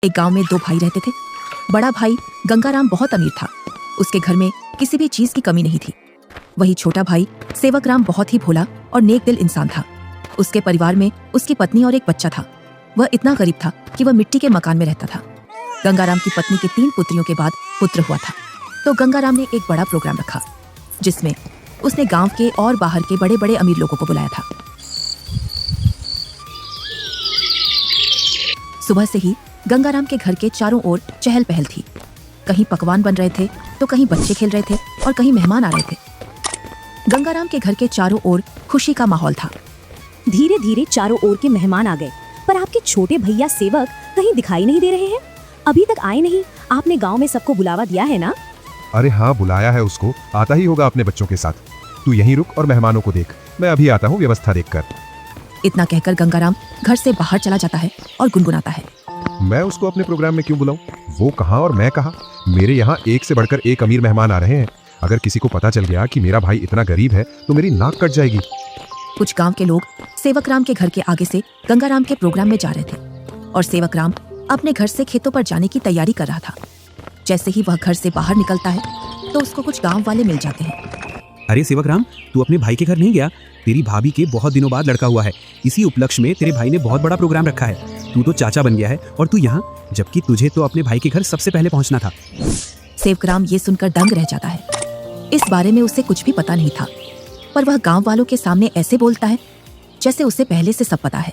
एक गांव में दो भाई रहते थे। बड़ा भाई गंगाराम बहुत अमीर था। उसके घर में किसी भी चीज की कमी नहीं थी। वही छोटा भाई सेवकराम बहुत ही भोला और नेक दिल इंसान था। उसके परिवार में उसकी पत्नी और एक बच्चा था। वह इतना गरीब था कि वह मिट्टी के मकान में रहता था। गंगाराम की पत्नी के 3 पुत्रियों के बाद पुत्र हुआ था, तो गंगाराम ने एक बड़ा प्रोग्राम रखा जिसमें उसने गांव के और बाहर के बड़े बड़े अमीर लोगों को बुलाया था। सुबह से ही गंगाराम के घर के चारों ओर चहल पहल थी। कहीं पकवान बन रहे थे तो कहीं बच्चे खेल रहे थे और कहीं मेहमान आ रहे थे। गंगाराम के घर के चारों ओर खुशी का माहौल था। धीरे धीरे चारों ओर के मेहमान आ गए, पर आपके छोटे भैया सेवक कहीं दिखाई नहीं दे रहे हैं। अभी तक आए नहीं। आपने गांव में सबको बुलावा दिया है ना? अरे हाँ, बुलाया है उसको। आता ही होगा अपने बच्चों के साथ। तू यहीं रुक और मेहमानों को देख, मैं अभी आता हूँ व्यवस्था देखकर। इतना कहकर गंगाराम घर से बाहर चला जाता है और गुनगुनाता है, मैं उसको अपने प्रोग्राम में क्यों बुलाऊं? वो कहाँ और मैं कहाँ। मेरे यहाँ एक से बढ़कर एक अमीर मेहमान आ रहे हैं। अगर किसी को पता चल गया कि मेरा भाई इतना गरीब है तो मेरी नाक कट जाएगी। कुछ गांव के लोग सेवकराम के घर के आगे से गंगाराम के प्रोग्राम में जा रहे थे और सेवकराम अपने घर से खेतों पर जाने की तैयारी कर रहा था। जैसे ही वह घर से बाहर निकलता है तो उसको कुछ गांव वाले मिल जाते हैं। अरे सेवकराम, तू अपने भाई के घर नहीं गया? तेरी भाभी के बहुत दिनों बाद लड़का हुआ है। इसी उपलक्ष्य में तेरे भाई ने बहुत बड़ा प्रोग्राम रखा है। तू तो चाचा बन गया है और तू यहाँ, जबकि तुझे तो अपने भाई के घर सबसे पहले पहुँचना था। सेवकराम ये सुनकर दंग रह जाता है। इस बारे में उसे कुछ भी पता नहीं था, पर वह गांव वालों के सामने ऐसे बोलता है जैसे उसे पहले से सब पता है।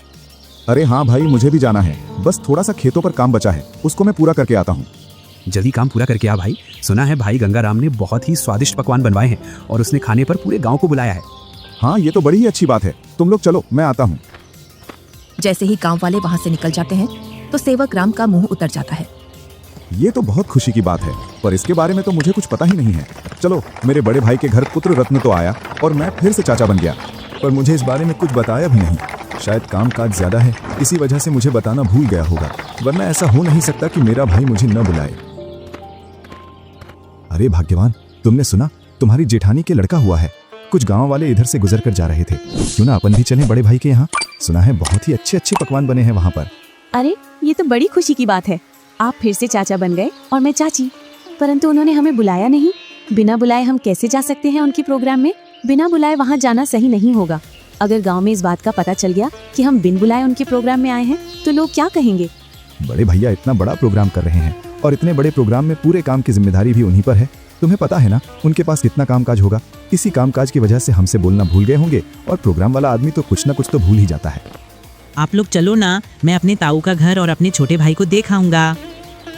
अरे हाँ भाई, मुझे भी जाना है। बस थोड़ा सा खेतों पर काम बचा है, उसको मैं पूरा करके आता हूँ। जल्दी काम पूरा करके आ भाई। सुना है भाई गंगाराम ने बहुत ही स्वादिष्ट पकवान बनवाए हैं और उसने खाने पर पूरे गांव को बुलाया है। हाँ, ये तो बड़ी ही अच्छी बात है। तुम लोग चलो, मैं आता हूँ। जैसे ही गांव वाले वहां से निकल जाते हैं तो सेवकराम का मुंह उतर जाता है। ये तो बहुत खुशी की बात है, पर इसके बारे में तो मुझे कुछ पता ही नहीं है। चलो, मेरे बड़े भाई के घर पुत्र रत्न तो आया और मैं फिर से चाचा बन गया, पर मुझे इस बारे में कुछ बताया भी नहीं। शायद काम काज ज्यादा है, इसी वजह से मुझे बताना भूल गया होगा, वरना ऐसा हो नहीं सकता कि मेरा भाई मुझे न बुलाए। अरे भाग्यवान, तुमने सुना? तुम्हारी जेठानी के लड़का हुआ है। कुछ गांव वाले इधर से गुजर कर जा रहे थे। क्यों ना अपन भी चलें बड़े भाई के यहाँ? सुना है बहुत ही अच्छे अच्छे पकवान बने हैं वहाँ पर। अरे, ये तो बड़ी खुशी की बात है। आप फिर से चाचा बन गए और मैं चाची, परंतु उन्होंने हमें बुलाया नहीं। बिना बुलाए हम कैसे जा सकते हैं उनके प्रोग्राम में? बिना बुलाए वहाँ जाना सही नहीं होगा। अगर गांव में इस बात का पता चल गया कि हम बिन बुलाए उनके प्रोग्राम में आए हैं तो लोग क्या कहेंगे? बड़े भैया इतना बड़ा प्रोग्राम कर रहे हैं और इतने बड़े प्रोग्राम में पूरे काम की जिम्मेदारी भी उन्हीं पर है। तुम्हें पता है ना उनके पास कितना कामकाज होगा। इसी कामकाज की वजह से हमसे बोलना भूल गए होंगे, और प्रोग्राम वाला आदमी तो कुछ ना कुछ तो भूल ही जाता है। आप लोग चलो ना, मैं अपने ताऊ का घर और अपने छोटे भाई को देख आऊंगा।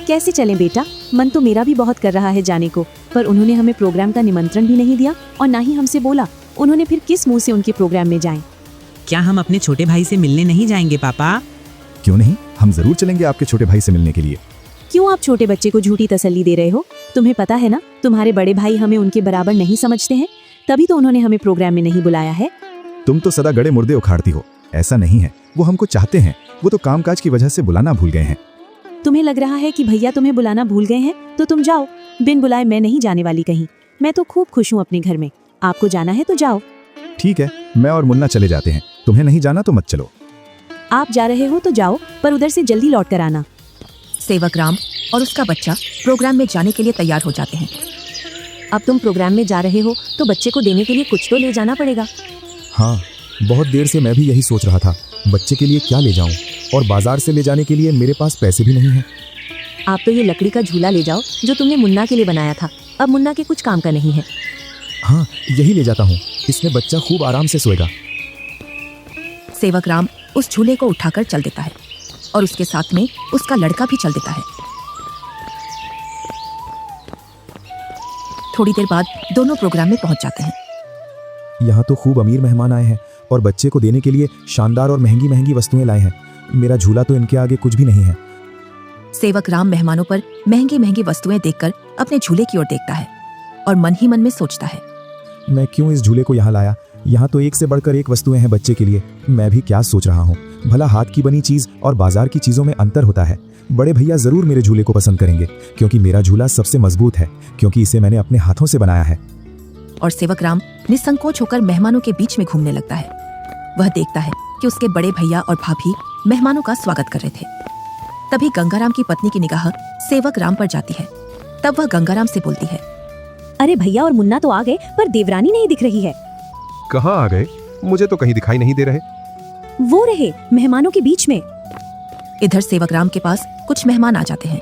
कैसे चलें बेटा? मन तो मेरा भी बहुत कर रहा है जाने को, पर उन्होंने हमें प्रोग्राम का निमंत्रण भी नहीं दिया और ना ही हमसे बोला। उन्होंने फिर किस मुंह से उनके प्रोग्राम में जाएं? क्या हम अपने छोटे भाई से मिलने नहीं जाएंगे पापा? क्यों नहीं, हम जरूर चलेंगे आपके छोटे भाई से मिलने के लिए। क्यों आप छोटे बच्चे को झूठी तसल्ली दे रहे हो? तुम्हें पता है ना, तुम्हारे बड़े भाई हमें उनके बराबर नहीं समझते हैं, तभी तो उन्होंने हमें प्रोग्राम में नहीं बुलाया है। तुम तो सदा गड़े मुर्दे उखाड़ती हो। ऐसा नहीं है, वो हमको चाहते हैं। वो तो कामकाज की वजह से बुलाना भूल गए हैं। तुम्हें लग रहा है कि भैया तुम्हें बुलाना भूल गए हैं, तो तुम जाओ। बिन बुलाए मैं नहीं जाने वाली कहीं। मैं तो खूब खुश हूँ अपने घर में। आपको जाना है तो जाओ। ठीक है, मैं और मुन्ना चले जाते हैं। तुम्हें नहीं जाना तो मत चलो। आप जा रहे हो तो जाओ, पर उधर से जल्दी लौट कर आना। सेवकराम और उसका बच्चा प्रोग्राम में जाने के लिए तैयार हो जाते हैं। अब तुम प्रोग्राम में जा रहे हो तो बच्चे को देने के लिए कुछ तो ले जाना पड़ेगा। हाँ, बहुत देर से मैं भी यही सोच रहा था, बच्चे के लिए क्या ले जाऊं, और बाजार से ले जाने के लिए मेरे पास पैसे भी नहीं हैं। आप तो ये लकड़ी का झूला ले जाओ जो तुमने मुन्ना के लिए बनाया था। अब मुन्ना के कुछ काम का नहीं है। हाँ, यही ले जाता हूँ। इसमें बच्चा खूब आराम से सोएगा। सेवकराम उस झूले को उठाकर चल देता है और उसके साथ में उसका लड़का भी चल देता है। थोड़ी देर बाद दोनों प्रोग्राम में पहुंच जाते हैं। यहाँ तो खूब अमीर मेहमान आए हैं और बच्चे को देने के लिए शानदार और महंगी महंगी वस्तुएं लाए हैं। मेरा झूला तो इनके आगे कुछ भी नहीं है। सेवकराम मेहमानों पर महंगी महंगी वस्तुएं देखकर अपने झूले की ओर देखता है और मन ही मन में सोचता है, मैं क्यों इस झूले को यहाँ लाया? यहाँ तो एक से बढ़कर एक वस्तुएं हैं बच्चे के लिए। मैं भी क्या सोच रहा हूँ। भला हाथ की बनी चीज और बाजार की चीजों में अंतर होता है। बड़े भैया जरूर मेरे झूले को पसंद करेंगे, क्योंकि मेरा झूला सबसे मजबूत है, क्योंकि इसे मैंने अपने हाथों से बनाया है। और सेवकराम निसंकोच होकर मेहमानों के बीच में घूमने लगता है। वह देखता है कि उसके बड़े भैया और भाभी मेहमानों का स्वागत कर रहे थे। तभी गंगाराम की पत्नी की निगाह सेवक राम पर जाती है। तब वह गंगाराम से बोलती है, अरे भैया और मुन्ना तो आ गए, पर देवरानी नहीं दिख रही है। कहाँ आ गए? मुझे तो कहीं दिखाई नहीं दे रहे। वो रहे मेहमानों के बीच में। इधर सेवक राम के पास कुछ मेहमान आ जाते हैं।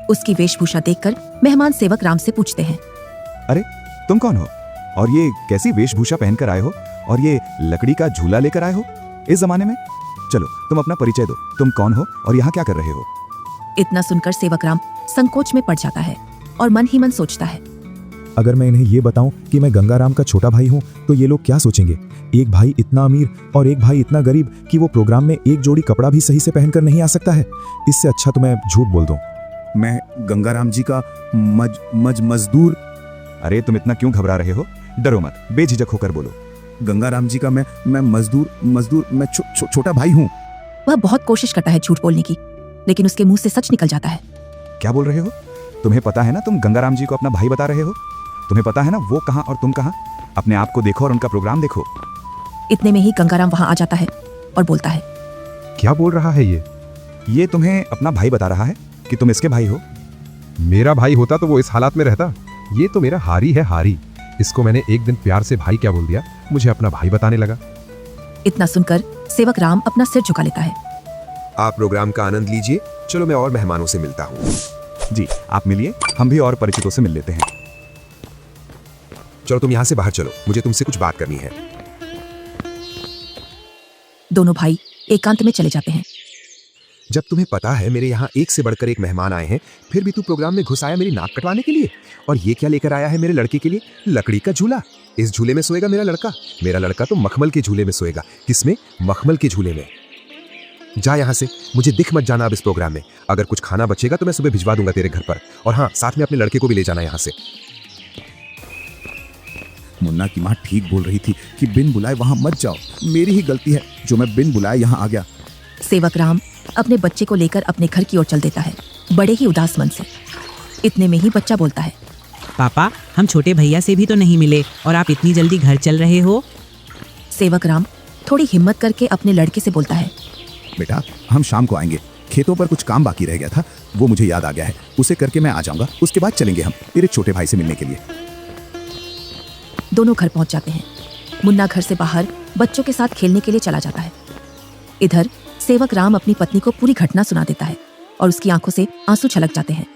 उसकी वेशभूषा देखकर मेहमान सेवक राम से पूछते हैं, अरे तुम कौन हो और ये कैसी वेशभूषा पहनकर आए हो और ये लकड़ी का झूला लेकर आए हो इस जमाने में? चलो तुम अपना परिचय दो, तुम कौन हो और यहाँ क्या कर रहे हो? इतना सुनकर सेवक राम संकोच में पड़ जाता है और मन ही मन सोचता है, अगर मैं इन्हें ये बताऊं कि मैं गंगाराम का छोटा भाई हूं तो ये लोग क्या सोचेंगे? एक भाई इतना अमीर और एक भाई इतना गरीब कि वो प्रोग्राम में एक जोड़ी कपड़ा भी सही से पहनकर नहीं आ सकता है। इससे अच्छा तो मैं झूठ बोल दूं। मैं गंगाराम जी का मजदूर। अरे तुम इतना क्यों घबरा रहे हो? डरो मत, बेझिझक होकर बोलो। गंगाराम जी का मैं मजदूर मैं छोटा भाई हूँ। वह बहुत कोशिश करता है झूठ बोलने की, लेकिन उसके मुंह से सच निकल जाता है। क्या बोल रहे हो? तुम्हें पता है ना तुम गंगाराम जी को अपना भाई बता रहे हो? तुम्हें पता है ना वो कहाँ और तुम कहाँ? अपने आप को देखो और उनका प्रोग्राम देखो। इतने में ही गंगाराम वहां आ जाता है और बोलता है, क्या बोल रहा है ये? ये तुम्हें अपना भाई बता रहा है कि तुम इसके भाई हो। मेरा भाई होता तो वो इस हालात में रहता। ये तो मेरा हारी है, हारी। इसको मैंने एक दिन प्यार से भाई क्या बोल दिया, मुझे अपना भाई बताने लगा। इतना सुनकर सेवक राम अपना सिर झुका लेता है। आप प्रोग्राम का आनंद लीजिए। चलो मैं और मेहमानों से मिलता हूँ। जी आप मिलिए, हम भी और परिचितों से मिल लेते हैं। चलो तुम यहाँ से बाहर चलो, मुझे तुमसे कुछ बात करनी है। दोनों भाई एकांत में चले जाते हैं। जब तुम्हें पता है मेरे यहाँ एक से बढ़कर एक मेहमान आए हैं, फिर भी तू प्रोग्राम में घुस आया मेरी नाक कटवाने के लिए। और ये क्या लेकर आया है मेरे लड़के के लिए? लकड़ी का झूला। इस झूले में सोएगा मेरा लड़का। मेरा लड़का तो मखमल के झूले में सोएगा। किसमें? मखमल के झूले में। जा यहाँ से, मुझे दिख मत जाना अब इस प्रोग्राम में। अगर कुछ खाना बचेगा तो मैं सुबह भिजवा दूंगा तेरे घर पर। और हाँ, साथ में अपने लड़के को भी ले जाना यहाँ से। मुन्ना की माँ ठीक बोल रही थी कि बिन बुलाए वहां मत जाओ। मेरी ही गलती है जो मैं बिन बुलाए यहाँ आ गया। सेवक राम अपने बच्चे को लेकर अपने घर की ओर चल देता है, बड़े ही उदास मन से। इतने में ही बच्चा बोलता है, पापा, हम छोटे भैया से भी तो नहीं मिले और आप इतनी जल्दी घर चल रहे हो। सेवक राम थोड़ी हिम्मत करके अपने लड़के से बोलता है, बेटा हम शाम को आएंगे। खेतों पर कुछ काम बाकी रह गया था, वो मुझे याद आ गया है। उसे करके मैं आ जाऊंगा। उसके बाद चलेंगे हम तेरे छोटे भाई से मिलने के लिए। दोनों घर पहुंच जाते हैं। मुन्ना घर से बाहर बच्चों के साथ खेलने के लिए चला जाता है। इधर सेवक राम अपनी पत्नी को पूरी घटना सुना देता है और उसकी आंखों से आंसू छलक जाते हैं।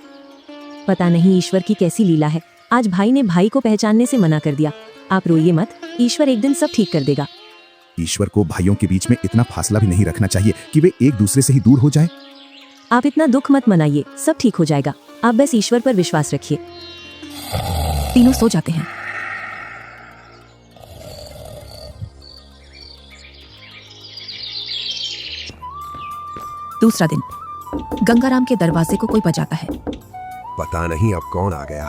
पता नहीं ईश्वर की कैसी लीला है, आज भाई ने भाई को पहचानने से मना कर दिया। आप रोइए मत, ईश्वर एक दिन सब ठीक कर देगा। ईश्वर को भाइयों के बीच में इतना फासला भी नहीं रखना चाहिए कि वे एक दूसरे से ही दूर हो जाएं। आप इतना दुख मत मनाइए, सब ठीक हो जाएगा। आप बस ईश्वर पर विश्वास रखिए। तीनों सो जाते हैं। दूसरा दिन गंगाराम के दरवाजे को कोई बजाता है। पता नहीं अब कौन आ गया।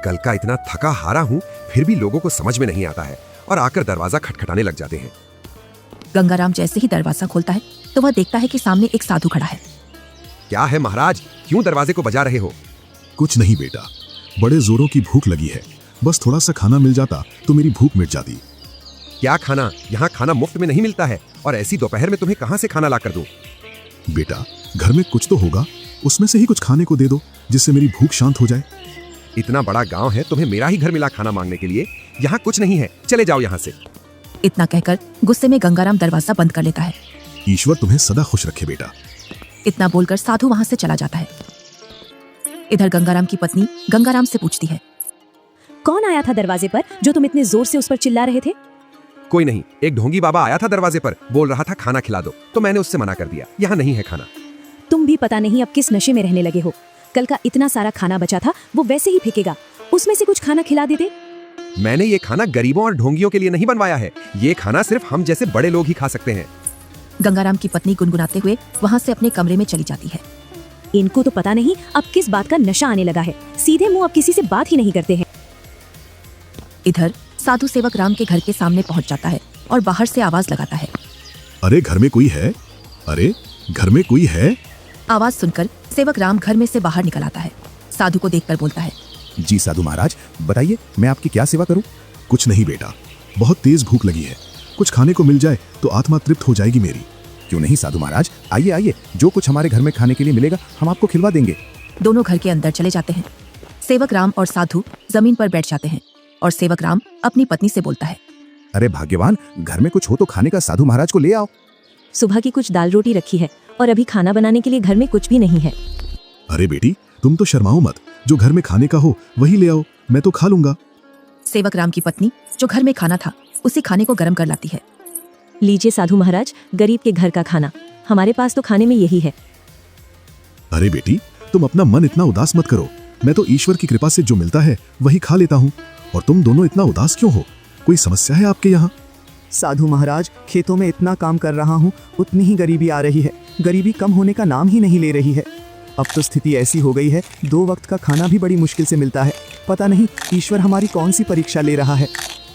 कल का इतना थका हारा हूँ, फिर भी लोगों को समझ में नहीं आता है और आकर दरवाजा खटखटाने लग जाते हैं। गंगाराम जैसे ही दरवाजा खोलता है तो वह देखता है कि सामने एक साधु खड़ा है। क्या है महाराज, क्यों दरवाजे को बजा रहे हो? कुछ नहीं बेटा, बड़े जोरों की भूख लगी है। बस थोड़ा सा खाना मिल जाता तो मेरी भूख मिट जाती। क्या खाना? यहाँ खाना मुफ्त में नहीं मिलता है और ऐसी दोपहर में तुम्हें कहाँ से खाना ला कर दूं? बेटा घर में कुछ तो होगा, उसमें से ही कुछ खाने को दे दो जिससे मेरी भूख शांत हो जाए। इतना बड़ा गांव है, तुम्हें मेरा ही घर मिला खाना मांगने के लिए? यहाँ कुछ नहीं है, चले जाओ यहाँ से। इतना कहकर गुस्से में गंगाराम दरवाजा बंद कर लेता है। ईश्वर तुम्हें सदा खुश रखे बेटा। इतना बोलकर साधु वहां से चला जाता है। इधर गंगाराम की पत्नी गंगाराम से पूछती है, कौन आया था दरवाजे पर जो तुम इतने जोर से उस पर चिल्ला रहे थे? कोई नहीं, एक ढोंगी बाबा आया था दरवाजे पर, बोल रहा था खाना खिला दो, तो मैंने उससे मना कर दिया। यहाँ नहीं है खाना। तुम भी पता नहीं अब किस नशे में रहने लगे हो। कल का इतना सारा खाना बचा था, वो वैसे ही फेंकेगा। उसमें से कुछ खाना खिला देते। मैंने ये खाना गरीबों और ढोंगियों के लिए नहीं बनवाया है। ये खाना सिर्फ हम जैसे बड़े लोग ही खा सकते हैं। गंगाराम की पत्नी गुनगुनाते हुए वहां से अपने कमरे में चली जाती है। इनको तो पता नहीं अब किस बात का नशा आने लगा है। सीधे मुंह अब किसी से बात ही नहीं करते हैं। इधर साधु सेवक राम के घर के सामने पहुंच जाता है और बाहर से आवाज लगाता है, अरे घर में कोई है? अरे घर में कोई है? आवाज सुनकर सेवक राम घर में से बाहर निकल आता है। साधु को देखकर बोलता है, जी साधु महाराज, बताइए मैं आपकी क्या सेवा करूं? कुछ नहीं बेटा, बहुत तेज भूख लगी है। कुछ खाने को मिल जाए तो आत्मा तृप्त हो जाएगी मेरी। क्यों नहीं साधु महाराज, आइए आइए, जो कुछ हमारे घर में खाने के लिए मिलेगा हम आपको खिलवा देंगे। दोनों घर के अंदर चले जाते हैं। सेवक राम और साधु जमीन पर बैठ जाते हैं और सेवक राम अपनी पत्नी से बोलता है, अरे भाग्यवान, घर में कुछ हो तो खाने का साधु महाराज को ले आओ। सुबह की कुछ दाल रोटी रखी है और अभी खाना बनाने के लिए घर में कुछ भी नहीं है। अरे बेटी, तुम तो शर्माओ मत, जो घर में खाने का हो वही ले आओ, मैं तो खा लूंगा। सेवक राम की पत्नी जो घर में खाना था उसी खाने को गर्म कर लाती है। लीजिए साधु महाराज, गरीब के घर का खाना, हमारे पास तो खाने में यही है। अरे बेटी, तुम अपना मन इतना उदास मत करो, मैं तो ईश्वर की कृपा से जो मिलता है वही खा लेता हूँ। और तुम दोनों इतना उदास क्यों हो? कोई समस्या है आपके यहाँ? साधु महाराज, खेतों में इतना काम कर रहा हूँ, उतनी ही गरीबी आ रही है। गरीबी कम होने का नाम ही नहीं ले रही है। अब तो स्थिति ऐसी हो गई है, 2 वक्त का खाना भी बड़ी मुश्किल से मिलता है। पता नहीं ईश्वर हमारी कौन सी परीक्षा ले रहा है।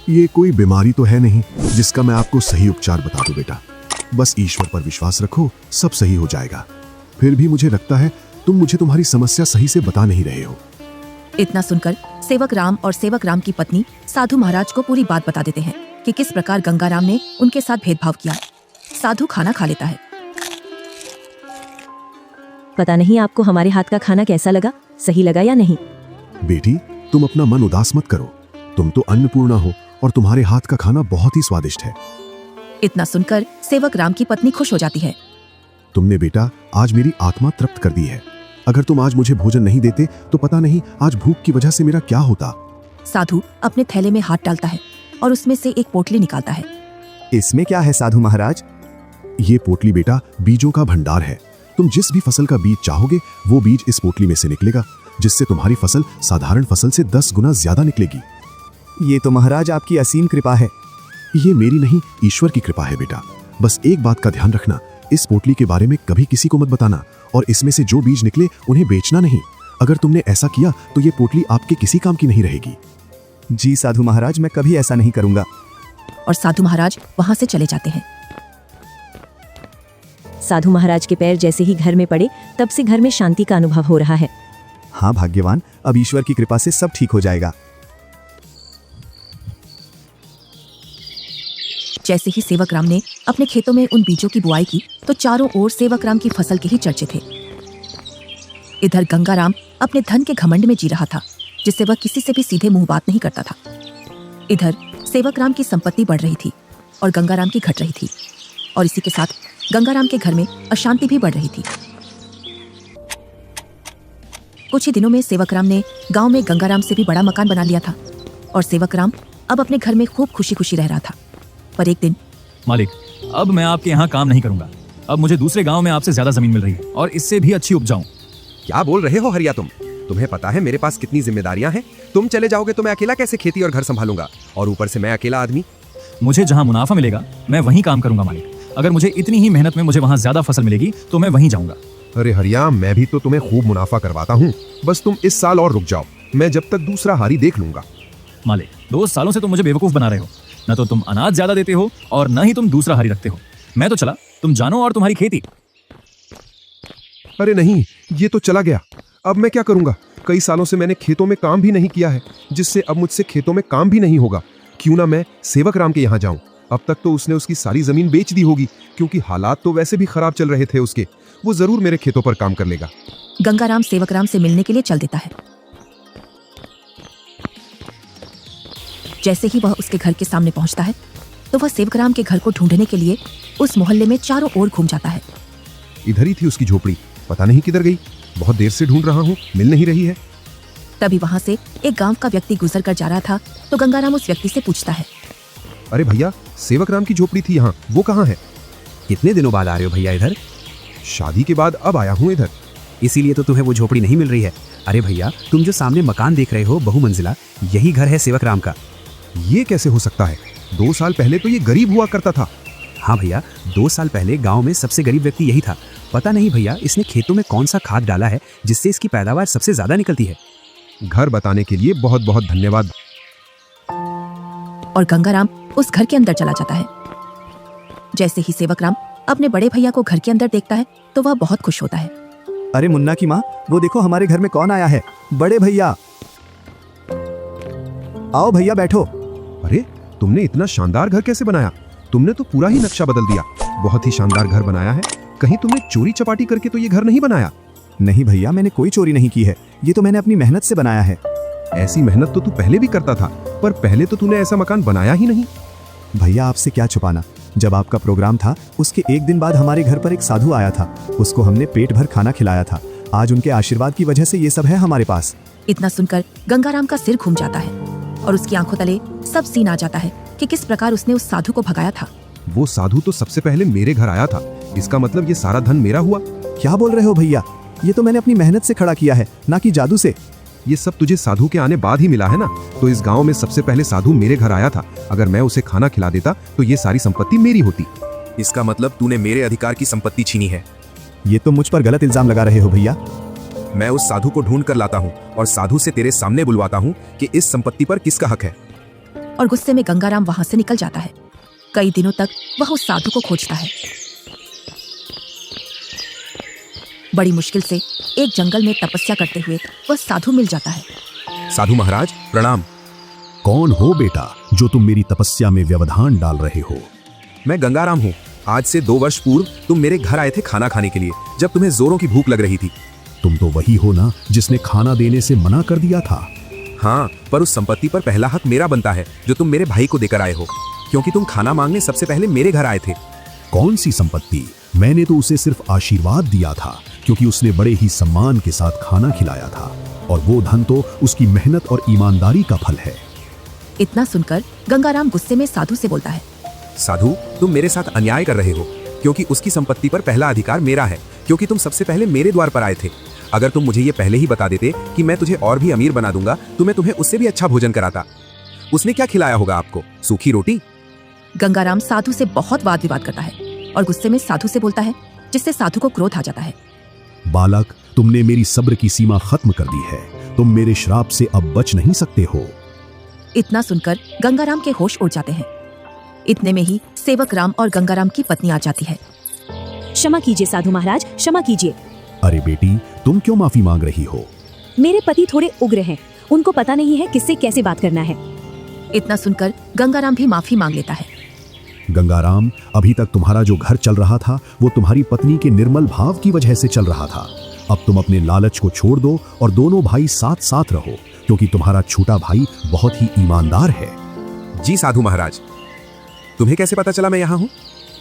ये कोई बीमारी तो है नहीं जिसका मैं आपको सही उपचार बता दूं बेटा। बस ईश्वर पर विश्वास रखो, सब सही हो जाएगा। फिर भी मुझे लगता है तुम मुझे तुम्हारी समस्या सही से बता नहीं रहे हो। इतना सुनकर सेवक राम और सेवक राम की पत्नी साधु महाराज को पूरी बात बता देते हैं कि किस प्रकार गंगाराम ने उनके साथ भेदभाव किया। साधु खाना खा लेता है। पता नहीं आपको हमारे हाथ का खाना कैसा लगा, सही लगा या नहीं। बेटी, तुम अपना मन उदास मत करो, तुम तो अन्नपूर्णा हो और तुम्हारे हाथ का खाना बहुत ही स्वादिष्ट है। इतना सुनकर सेवक राम की पत्नी खुश हो जाती है। तुमने बेटा आज मेरी आत्मा तृप्त कर दी है। अगर तुम आज मुझे भोजन नहीं देते तो पता नहीं आज भूख की वजह से मेरा क्या होता। साधु अपने थैले में हाथ डालता है और उसमें से एक पोटली निकालता है। इसमें क्या है साधु महाराज? ये पोटली बेटा बीजों का भंडार है। तुम जिस भी फसल का बीज चाहोगे वो बीज इस पोटली में से निकलेगा, जिससे तुम्हारी फसल साधारण फसल से 10 गुना ज्यादा निकलेगी। ये तो महाराज आपकी असीम कृपा है। ये मेरी नहीं, ईश्वर की कृपा है बेटा। बस एक बात का ध्यान रखना, इस पोटली के बारे में कभी किसी को मत बताना और इसमें से जो बीज निकले उन्हें बेचना नहीं। अगर तुमने ऐसा किया तो ये पोटली आपके किसी काम की नहीं रहेगी। जी साधु महाराज, मैं कभी ऐसा नहीं करूंगा। और साधु महाराज वहां से चले जाते हैं। साधु महाराज के पैर जैसे ही घर में पड़े तब से घर में शांति का अनुभव हो रहा है। हाँ भाग्यवान, अब ईश्वर की कृपा से सब ठीक हो जाएगा। जैसे ही सेवक राम ने अपने खेतों में उन बीजों की बुआई की तो चारों ओर सेवक राम की फसल के ही चर्चे थे। इधर गंगाराम अपने धन के घमंड में जी रहा था, जिससे वह किसी से भी सीधे मुंह बात नहीं करता था। इधर सेवक राम की संपत्ति बढ़ रही थी और गंगाराम की घट रही थी, और इसी के साथ गंगाराम के घर में अशांति भी बढ़ रही थी। कुछ ही दिनों में सेवक राम ने गांव में गंगाराम से भी बड़ा मकान बना लिया था और सेवक राम अब अपने घर में खूब खुशी खुशी रह रहा था। पर एक दिन, मालिक, अब मैं आपके यहाँ काम नहीं करूंगा। अब मुझे दूसरे गांव में आपसे ज्यादा जमीन मिल रही है और इससे भी अच्छी उपजाऊ। क्या बोल रहे हो हरिया तुम? तुम्हें पता है मेरे पास कितनी जिम्मेदारियां हैं? तुम चले जाओगे तो मैं अकेला कैसे खेती और घर संभालूंगा, और ऊपर से मैं अकेला आदमी। मुझे जहाँ मुनाफा मिलेगा मैं वहीं काम करूंगा मालिक। अगर मुझे इतनी ही मेहनत में मुझे वहाँ ज्यादा फसल मिलेगी तो मैं वहीं जाऊंगा। अरे हरिया, मैं भी तो तुम्हें खूब मुनाफा करवाता हूँ। बस तुम इस साल और रुक जाओ, मैं जब तक दूसरा हारी देख लूंगा। मालिक, 2 सालों से तुम मुझे बेवकूफ बना रहे हो। न तो तुम अनाज ज्यादा देते हो और न ही तुम दूसरा हारी रखते हो। मैं तो चला, तुम जानो और तुम्हारी खेती। अरे नहीं, ये तो चला गया। अब मैं क्या करूंगा? कई सालों से मैंने खेतों में काम भी नहीं किया है, जिससे अब मुझसे खेतों में काम भी नहीं होगा। क्यों ना मैं सेवक राम के यहाँ जाऊं। अब तक तो उसने उसकी सारी जमीन बेच दी होगी, क्योंकि हालात तो वैसे भी खराब चल रहे थे उसके। वो जरूर मेरे खेतों पर काम कर लेगा। गंगाराम सेवक राम से मिलने के लिए चल देता है। जैसे ही वह उसके घर के सामने पहुंचता है तो वह सेवक राम के घर को ढूंढने के लिए उस मोहल्ले में चारों ओर घूम जाता है। इधर ही थी उसकी झोपड़ी, पता नहीं किधर गई। बहुत देर से ढूंढ रहा हूँ, मिल नहीं रही है। तभी वहां से एक गांव का व्यक्ति गुजर कर जा रहा था तो गंगाराम उस व्यक्ति से पूछता है, अरे भैया, सेवक राम की झोपड़ी थी यहाँ, वो कहाँ है? कितने दिनों बाद आ रहे हो भैया इधर? शादी के बाद अब आया हूँ इधर। इसीलिए तो तुम्हें वो झोपड़ी नहीं मिल रही है। अरे भैया, तुम जो सामने मकान देख रहे हो बहुमंजिला, यही घर है सेवक राम का। ये कैसे हो सकता है? 2 साल पहले तो ये गरीब हुआ करता था। हाँ भैया, 2 साल पहले गांव में सबसे गरीब व्यक्ति यही था। पता नहीं भैया इसने खेतों में कौन सा खाद डाला है जिससे इसकी पैदावार सबसे ज्यादा निकलती है। घर बताने के लिए बहुत बहुत धन्यवाद। और गंगाराम उस घर के अंदर चला जाता है। जैसे ही सेवक राम अपने बड़े भैया को घर के अंदर देखता है तो वह बहुत खुश होता है। अरे मुन्ना की माँ, वो देखो हमारे घर में कौन आया है। बड़े भैया, आओ भैया बैठो। अरे, तुमने इतना शानदार घर कैसे बनाया? तुमने तो पूरा ही नक्शा बदल दिया। बहुत ही शानदार घर बनाया है। कहीं तुमने चोरी चपाटी करके तो ये घर नहीं बनाया? नहीं भैया, मैंने कोई चोरी नहीं की है, ये तो मैंने अपनी मेहनत से बनाया है। ऐसी मेहनत तो तू पहले भी करता था, पर पहले तो तूने ऐसा मकान बनाया ही नहीं। भैया आपसे क्या छुपाना, जब आपका प्रोग्राम था उसके एक दिन बाद हमारे घर पर एक साधु आया था, उसको हमने पेट भर खाना खिलाया था। आज उनके आशीर्वाद की वजह से ये सब है हमारे पास। इतना सुनकर गंगाराम का सिर घूम जाता है और उसकी आंखों तले सब सीन आ जाता है कि किस प्रकार उसने उस साधु को भगाया था। वो साधु तो सबसे पहले मेरे घर आया था, इसका मतलब ये सारा धन मेरा हुआ। क्या बोल रहे हो भैया, ये तो मैंने अपनी मेहनत से खड़ा किया है, ना कि जादू से। ये सब तुझे साधु के आने बाद ही मिला है ना, तो इस गांव में सबसे पहले साधु मेरे घर आया था। अगर मैं उसे खाना खिला देता तो ये सारी संपत्ति मेरी होती। इसका मतलब तूने मेरे अधिकार की संपत्ति छीनी है। ये तो मुझ पर गलत इल्जाम लगा रहे हो भैया। मैं उस साधु को ढूंढ कर लाता हूँ और साधु से तेरे सामने बुलवाता हूँ कि इस संपत्ति पर किसका हक है। और गुस्से में गंगाराम वहां से निकल जाता है। कई दिनों तक वह उस साधु को खोजता है। बड़ी मुश्किल से एक जंगल में तपस्या करते हुए वह साधु मिल जाता है। साधु महाराज प्रणाम। कौन हो बेटा जो तुम मेरी तपस्या में व्यवधान डाल रहे हो? मैं गंगाराम हूँ। आज से 2 वर्ष पूर्व तुम मेरे घर आए थे खाना खाने के लिए, जब तुम्हें जोरों की भूख लग रही थी। तुम तो वही हो ना जिसने खाना देने से मना कर दिया था। हाँ, पर उस संपत्ति पर पहला हक मेरा बनता है जो तुम मेरे भाई को देकर आए हो, क्योंकि तुम खाना मांगने सबसे पहले मेरे घर आए थे। कौन सी संपत्ति? मैंने तो उसे सिर्फ आशीर्वाद दिया था, क्योंकि उसने बड़े ही सम्मान के साथ खाना खिलाया था, और वो धन तो उसकी मेहनत और ईमानदारी का फल है। इतना सुनकर गंगाराम गुस्से में साधु से बोलता है, साधु, तुम मेरे साथ अन्याय कर रहे हो, क्योंकि उसकी संपत्ति पर पहला अधिकार मेरा है, क्योंकि तुम सबसे पहले मेरे द्वार पर आए थे। अगर तुम मुझे ये पहले ही बता देते कि मैं तुझे और भी अमीर बना दूंगा तो मैं तुम्हें उससे भी अच्छा भोजन कराता। उसने क्या खिलाया होगा आपको? सूखी रोटी? गंगाराम साधु से बहुत वाद विवाद करता है और गुस्से में साधु से बोलता है, जिससे साधु को क्रोध आ जाता है। बालक, तुमने मेरी सब्र की सीमा खत्म कर दी है। तुम मेरे श्राप से अब बच नहीं सकते हो। इतना सुनकर गंगाराम के होश उड़ जाते हैं। इतने में ही सेवक राम और गंगाराम की पत्नी आ जाती है। क्षमा कीजिए साधु महाराज, क्षमा कीजिए। अरे बेटी, तुम क्यों माफी मांग रही हो? मेरे पति थोड़े उग्र हैं, उनको पता नहीं है किससे कैसे बात करना है। इतना सुनकर गंगाराम भी माफी मांग लेता है। गंगाराम, अभी तक तुम्हारा जो घर चल रहा था वो तुम्हारी पत्नी के निर्मल भाव की वजह से चल रहा था। अब तुम अपने लालच को छोड़ दो और दोनों भाई साथ साथ रहो, क्योंकि तुम्हारा छोटा भाई बहुत ही ईमानदार है। जी साधु महाराज। तुम्हें कैसे पता चला मैं यहाँ हूँ?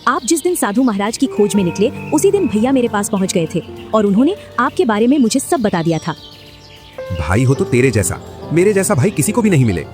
आप जिस दिन साधु महाराज की खोज में निकले उसी दिन भैया मेरे पास पहुँच गए थे और उन्होंने आपके बारे में मुझे सब बता दिया था। भाई हो तो तेरे जैसा, मेरे जैसा भाई किसी को भी नहीं मिले।